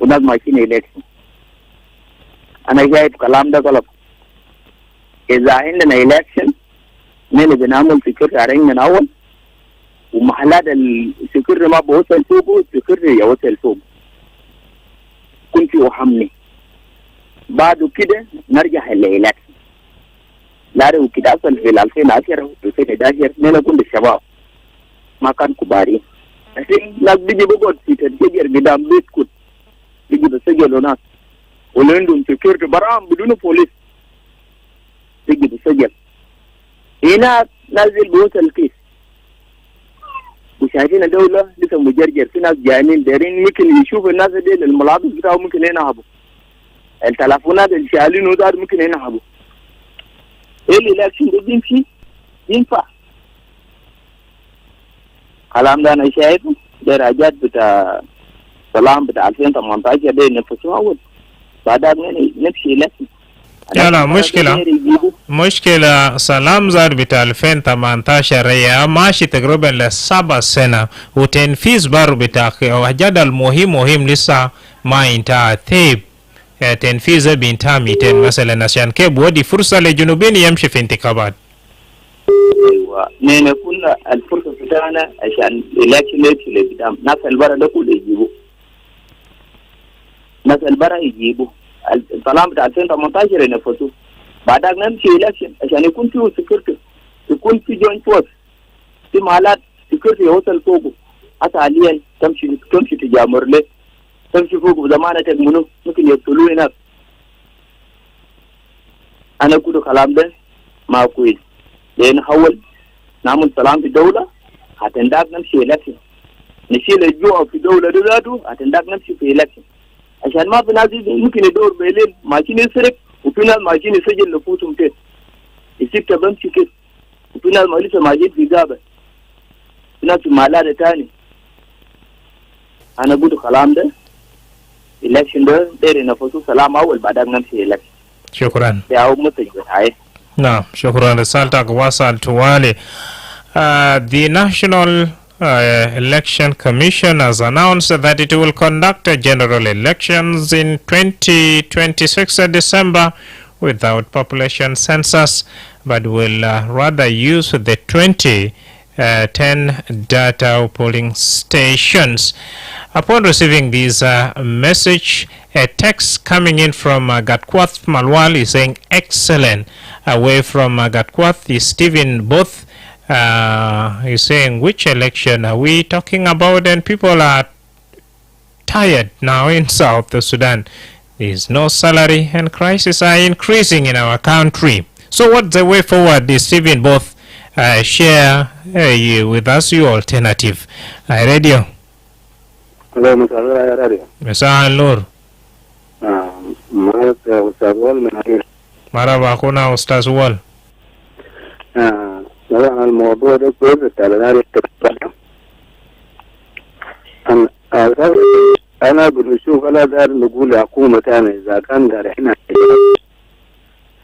وناس ماشيين إلكشن أنا شايف كلام ده غلط إذا عندنا إلكشن نحن بنعمل سكرتي علينا من أول ومحلات السكرتي ما بوصل فوقه السكرتي يوصل فوق كنت أحمني بعد كده نرجع الليلات لارو كده أصل في 2010 2011 نحن كنا الشباب ما كان كبارين لكن لا بيجي بقعد في تنتجر قدام بيت كنت بيجي بسجلوا ناس ولندن سكيورتي برام بدون بوليس بيجي بسجل هنا نازل بوصل الكيس وشايفين الدولة لسه مجرجر في ناس جايين دارين ممكن يشوفوا الناس دي الملاحظ بتاعهم ممكن ينهبوا التلفونات اللي شايلينه ده ممكن ينهبوا ايه اللي الاكشن ده بيمشي ينفع كلام ده انا شايفه ده راجات بتاع سلام بتاع 2018 ده نفسه اول بعدها نمشي لكن لا مشكلة سلام زار بتاع 2018 هي ماشي تقريبا ل7 سنة وتنفيذ بار بتاع وجدل مهم لسه ما انتهى ثيب تنفيذه بينتهى 200 مثلا عشان كيف بودي فرصة للجنوبين يمشي في انتخابات. ايوه نحن كنا الفرصة بتاعنا عشان الاشن اللي قدام ناس البرا ده كله يجيبوا ناس البرا يجيبوا السلام بتاع 2018 ينفذوه بعدها نمشي الاشن عشان يكون فيه سكيورتي يكون في جوينت فورس في مالات سكيورتي يوصل فوقه حتى حاليا تمشي تجامر له تمشي فوقه بزمانة منه ممكن يقتلوه هناك انا كله كلام ده ما كويس لان نحاول نعمل سلام في الدولة هتنداك نمشي الاشن نشيل الجوع في الدولة ده ذاته هتنداك نمشي في الاشن عشان ما في ناس ممكن يدور بالليل ماشين يسرق وفي ناس ماشين يسجل نفوسهم كده يسيب تبمشي كده وفي ناس ما لسه ماشيين في غابة في ناس في مالات تاني أنا قلت كلام ده election ده داير نفسه سلام أول بعدين نمشي election. شكرا. يا متجه هاي. نعم شكرا رسالتك وصل توالي. The National Election Commission has announced that it will conduct general elections in 2026 December without population census, but will rather use the 2010 data polling stations. Upon receiving this message, a text coming in from Gatquath Malwal is saying excellent. Away from Gatquath is Stephen Both. He's saying, which election are we talking about? And people are tired now in South Sudan. There is no salary and crises are increasing in our country. So what's the way forward? Is Stephen Both share with us your alternative? Radio. Hello, Mr. Radio. Mr. Al-Nur. Ustaz Wal من عير. مرحبا أخونا أستاذ وال. الموضوع ده كويس تعالى أنا بنشوف أنا دار نقول حكومة تاني إذا كان دار إحنا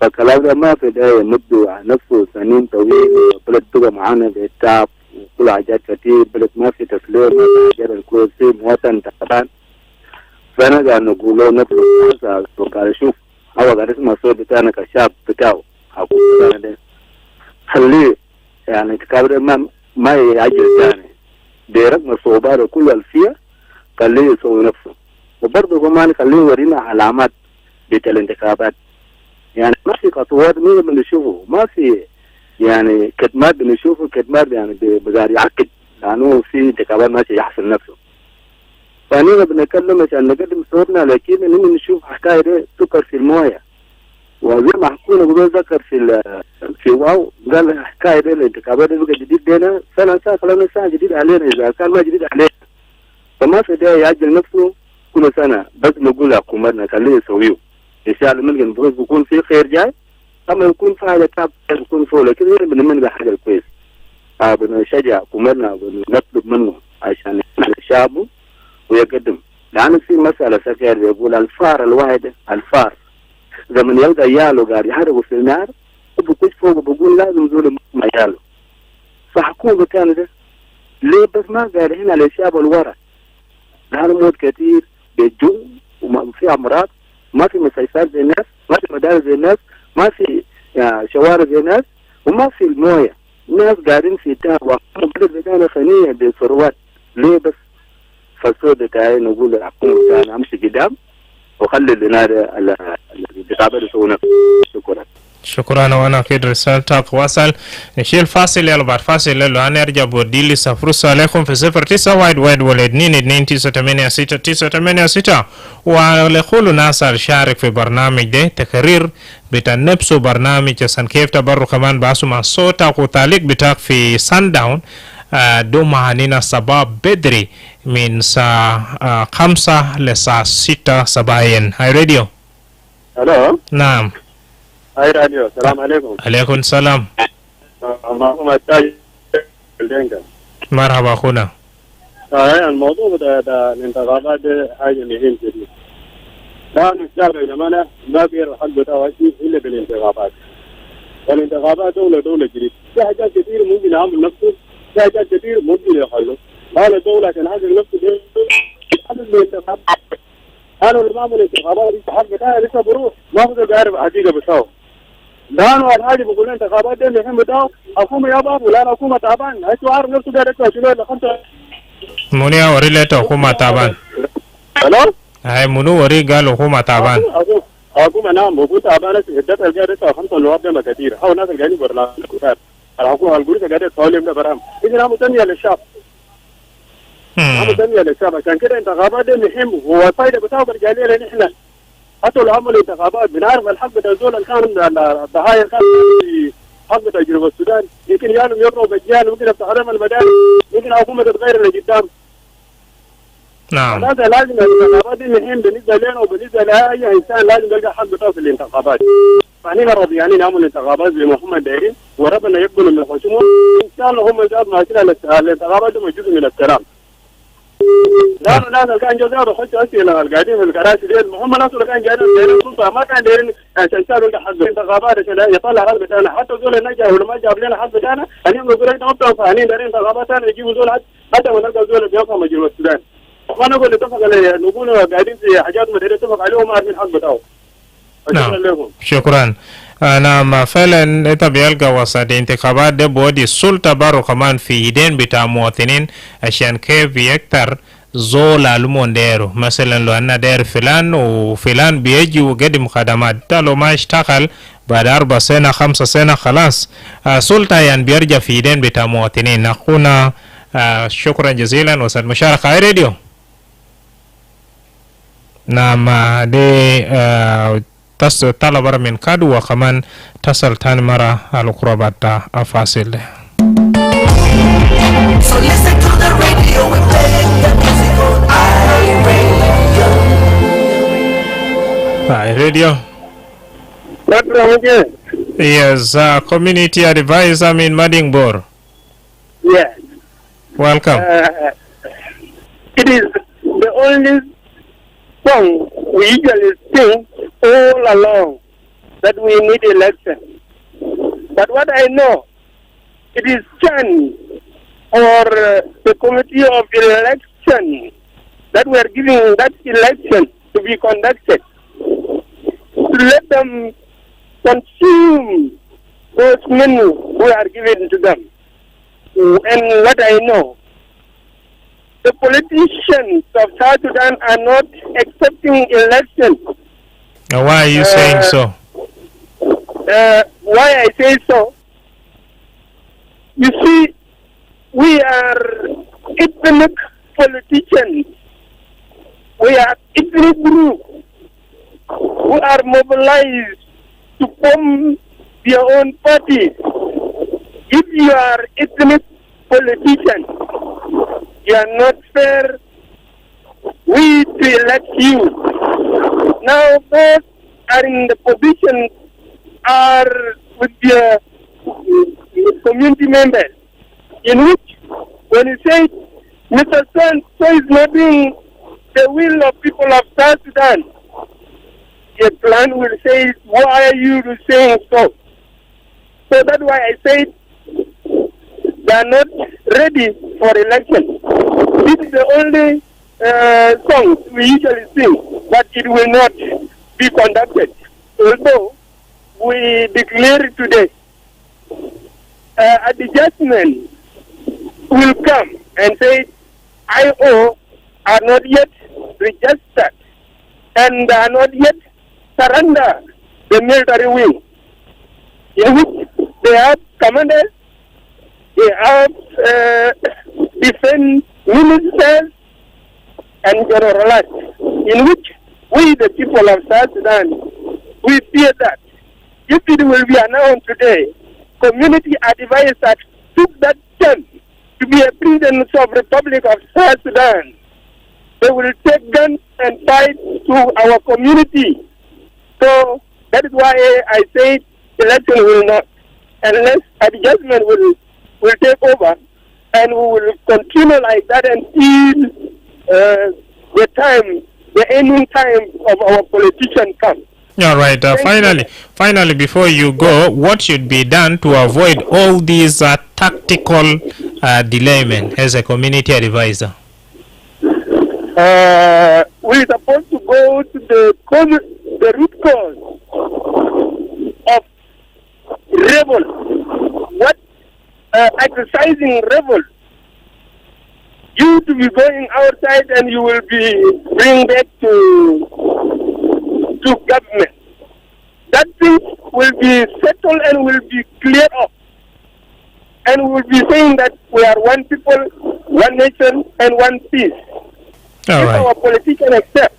فالكلام ده ما في داعي نبدو على نفسه سنين طويلة بلد تبقى معانا بالتعب وكل حاجات كتير بلد ما في تسليم ما في حاجات الكويسين مواطن تعبان فأنا قاعد نقوله نفسه وقاعد أشوف هو قاعد اسمه الصوت بتاعنا كشاب بتاعه حكومة ده خليه يعني تكابر ما يعجل تاني برغم الصعوبات كل الفيها خليه يسوي نفسه وبرضه كمان خليه يورينا علامات بتاع الانتخابات يعني ما في خطوات مين بنشوفه ما في يعني كدمات بنشوفه كدمات يعني بقدر يعقد لأنه في انتخابات ماشي يحصل نفسه فأننا بنتكلم عشان نقدم صورنا لكن إننا نشوف حكاية ده سكر في الموية وزي ما حكونا قبل ذكر في واو قال حكاية ده الانتخابات ده بقى جديد لنا سنة خلال سنة جديد علينا إذا كان ما جديد علينا فما في ده يعجل نفسه كل سنة بس نقول حكومتنا خليه يسويه إن شاء الله ممكن بس بيكون في خير جاي أما يكون في حاجة تعب يكون فوق لكن بنمنع حاجة كويس بنشجع حكومتنا ونطلب منه عشان يسمع لشعبه ويقدم لأن في مسألة سكير يقول الفار الواحد الفار زمن يلقى عياله قاعد يحرقوا في النار وبكوش فوق وبقول لازم زول مع عياله فحكومة كان ده ليه بس ما قاعد هنا للشعب الورا لأنه موت كتير بيجو وما في أمراض ما في مستشفيات زي الناس ما في مدارس زي الناس ما في شوارع زي الناس وما في المويه الناس قاعدين في تعب البلد بتاعنا غنية بالثروات ليه بس فالصوت بتاعي نقول الحكومة بتاعنا أمشي قدام وخلي لنا الانتخابات يسوون. شكرا. شكرا. وانا اكيد رسالتك وصل. نشيل فاصل يلا بعد فاصل لو هنرجع بوديلي فرصة عليكم في 09 وايد ولا 2 ولكل ناس الشارك في برنامج ده تقرير بتنبسوا برنامج عشان كيف تبرو كمان باسو مع صوتك وتعليق بتاعك في سانداون دوما هنينا صباح بدري من الساعة 5 للساعة 6 صباحا. هاي راديو. الو. نعم. هاي راديو. السلام عليكم. عليكم السلام. مرحبا اخونا. الموضوع ده الانتخابات حاجه مهمه جدا. لا نستعرض لما ما بير حق بتاعه الا بالانتخابات. والانتخابات دولة جديدة. في حاجات كثير ممكن يعمل نفسه، في حاجات كثير ممكن يخلص. هذا الدولة كان هذا نفسه هذا الانتخابات. أنا اللي بعمل انتخابات حق بتاعه لسه بروح ما بقدر أعرف حقيقة بتاعه. لانه الحاجه بقول انت خبرت ده الحين بتاعه حكومه يا بابا ولا حكومه تعبان هسه عارف نفسه ده ركز شنو اللي خمسه منو وري له حكومه تعبان. الو هاي منو وري قال حكومه تعبان. حكومه نعم موجود تعبان هدت الجاده خمسه نواب ده كثير او ناس قاعدين برنامج الحكومه الجوري قاعده تسولف ده برام اذا نعم تنميه للشعب نعم تنميه للشعب عشان كده انتخابات ده مهم هو الفائده بتاعه برجاليه لنا احنا حتى لو عملوا انتخابات بنعرف الحق بتاع الزول اللي كان الضحايا كان في حق بتاع جنوب السودان يمكن يانهم يقروا بجيال ممكن يفتحوا المدارس يمكن حكومه تتغير لقدام. نعم. هذا لازم الانتخابات دي مهم بالنسبه لنا وبالنسبه لاي انسان لازم يلقى حق بتاعه في الانتخابات. فاحنا راضيين نعمل انتخابات زي ما هم دايرين وربنا يقبل من الخصوم ان شاء الله هم جاب ماشيين الانتخابات دي جزء من السلام. لانه الناس اللي كان جزاء بخشوا اسئله القاعدين في الكراسي دي هم الناس اللي كان قاعدين دايرين سلطه ما كان دايرين عشان يسالوا حق الانتخابات عشان يطلع حق بتاعنا حتى زول النجا ولا ما جاب لنا حق بتاعنا اليوم يقول لك انتم فاهمين دايرين انتخابات ثانيه يجيبوا زول حتى ما نلقى زول بيفهم جنوب السودان. ما نقول نتفق نقول قاعدين في حاجات ما نتفق عليهم ما عارفين حق بتاعه. نعم. شكرا. نعم فعلا انت بيلقى وسط انتخابات ده بودي السلطة بارو كمان في ايدين بتاع مواطنين عشان كيف يكتر زول علمون ديرو مثلا لو أنا دير فلان وفلان بيجي وقدم خدمات لو ما اشتغل بعد 4 سنة 5 سنة خلاص سلطة يعني بيرجع في ايدين بتاع مواطنين. أخونا شكرا جزيلا وسط مشاركة راديو. نعم دي طلب من كادو وكمان تصل تاني مرة على قرابة أفاصيل. So listen to the radio and play the music on iRadio. Yes, community advisor in Madingbor. Yes. Welcome. It is the only song we usually sing all along that we need election. But what I know, it is chance for the committee of election that we are giving that election to be conducted, to let them consume those men who are given to them. And what I know, the politicians of South Sudan are not accepting election. Why are you saying so? Why I say so? You see, we are ethnic politicians. We are ethnic groups who are mobilized to form their own parties. If you are ethnic politician, you are not fair. We to elect you. Now both are in the position are with their community members, in which when you say Mr. So is not doing the will of people of South Sudan, your plan will say, why are you saying so? So that's why I said they are not ready for election. This is the only song we usually sing, but it will not be conducted. Although we declare today a adjustment will come and say IO are not yet registered and they are not yet surrender the military wing, in which they have commanders, they have defense ministers and generalists, in which we, the people of South Sudan, we fear that if it will be announced today, community advisors took that step to be a president of Republic of South Sudan. They will take guns and fight to our community. So that is why I say election will not, unless adjustment will take over, and we will continue like that until the ending time of our politician comes. All right. Finally, before you go, what should be done to avoid all these tactical delayment as a community advisor? We're supposed to go to the root cause of rebel. What exercising rebel? You to be going outside and you will be bring back to government. That thing will be settled and will be cleared up. And we will be saying that we are one people, one nation, and one peace. All right. Our politicians accept.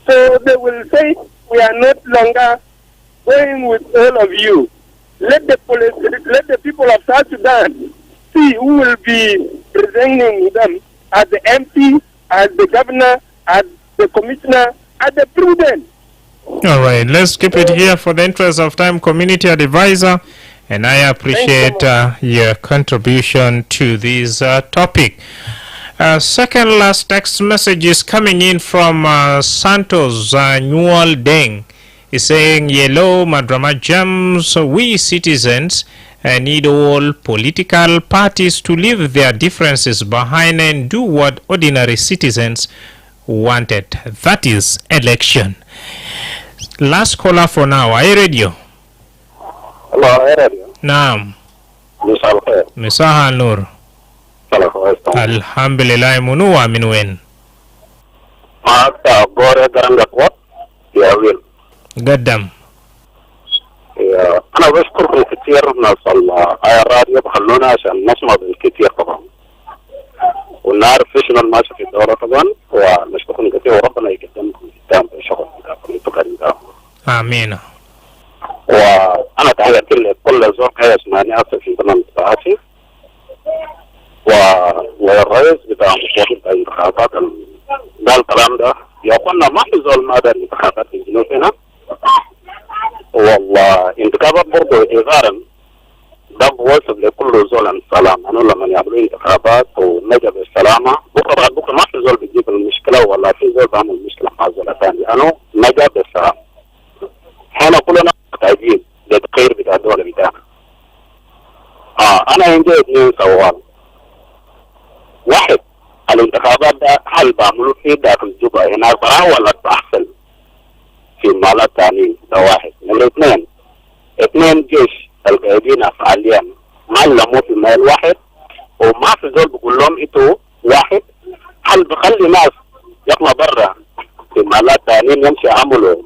So they will say we are not longer going with all of you. Let the people of South Sudan see who will be presenting them as the MP, as the governor, as the commissioner, as the president. All right, let's keep it here for the interest of time. Community advisor, and I appreciate your contribution to this topic. Second last text message is coming in from Santos Newell Deng. He's saying, "Yellow Madrama Gems, we citizens need all political parties to leave their differences behind and do what ordinary citizens wanted. That is election." Last caller for now. Are you radio? Hello, radio. Naam. Misal khair. Misaha Nur. Alhamdulillah, munu wa minwen. Maakta gore garanga kwat ya wil. قدم. أنا بشكركم كثير ناس الراديو بخلونا عشان نسمع بالكثير طبعا ونعرف ايش الماشي في الدورة طبعا ونشكركم كثير وربنا يقدمكم قدام بالشغل بتاعكم. آمين. وأنا تحياتي لكل زوج يسمعني في البرنامج بتاعتي والرئيس بتاع مشروع الانتخابات ده الكلام ده يا اخوانا ما في زول ما دار انتخابات في الجنوب هنا. والله انتخابات برضه إغارا ده بوصل لكل زول السلام. أنا لما يعملوا انتخابات ونجا بالسلامة بكرة ما في زول بيجيب المشكلة ولا في زول بعمل مشكلة مع زول ثاني. أنا نجا بالسلام. احنا كلنا محتاجين للتغيير بتاع الدولة بتاعنا. أنا عندي 2 سؤال. واحد، الانتخابات ده هل بعملوا فيه داخل جوبا هنا برا ولا بأحسن في مالات ثانيين؟ ده واحد. نمرة 2 جيش القاعدين فعليا ما لموا في مال واحد وما في زول بقول لهم انتوا واحد. هل بخلي ناس يطلع برا في مالات ثانيين يمشي يعملوا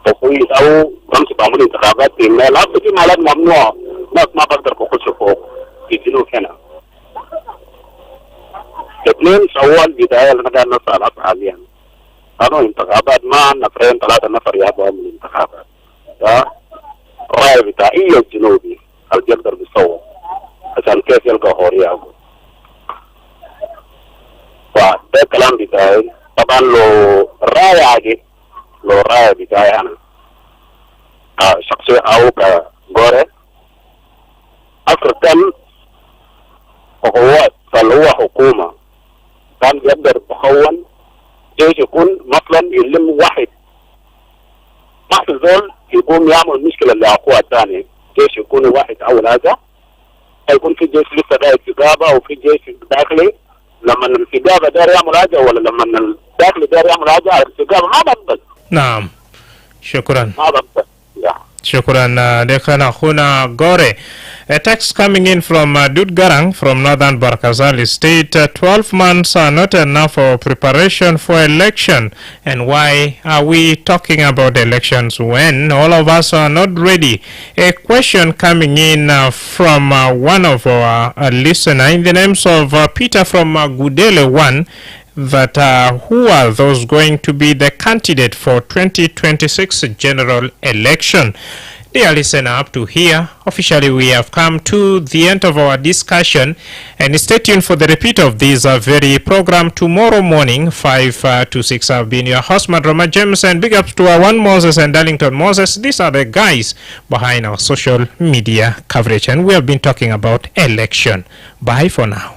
تفويض او يمشي بعملوا انتخابات في مال؟ في مالات ممنوع ناس ما بقدر بخشوا فوق في الجنوب هنا. 2 سؤال بداية لنا قاعد نسأل حاليا. أنا انتخابات ما نفرين 3 نفر يابوا من الانتخابات. رأي بتاعي الجنوبي هل يقدر بيصوت عشان كيف يلقى حرية. فده كلام بتاعي. طبعا لو رأي بتاعي أنا كشخصية أو كجورة أكثر كم قوات فهو حكومة كان يقدر بخون جيش يكون مثلا يلم واحد ما في زول يقوم يعمل مشكلة لأخوة الثاني. جيش يكون واحد أول هذا يكون في جيش لسه داير استجابة وفي جيش داخلي. لما الاستجابة داير يعمل حاجة ولا لما الداخلي داير يعمل حاجة الاستجابة ما بقبل. نعم شكرا. ما بقبل. شكرا لك أخونا غوري. A text coming in from Dud Garang from Northern Barkazali State. 12 months are not enough for preparation for election. And why are we talking about elections when all of us are not ready? A question coming in from one of our listeners in the names of Peter from Gudele 1, that who are those going to be the candidate for 2026 general election? Dear listener, up to here, officially we have come to the end of our discussion, and stay tuned for the repeat of this very program tomorrow morning, 5 to 6. I've been your host, Madrama James, and big ups to our one Moses and Darlington Moses. These are the guys behind our social media coverage, and we have been talking about election. Bye for now.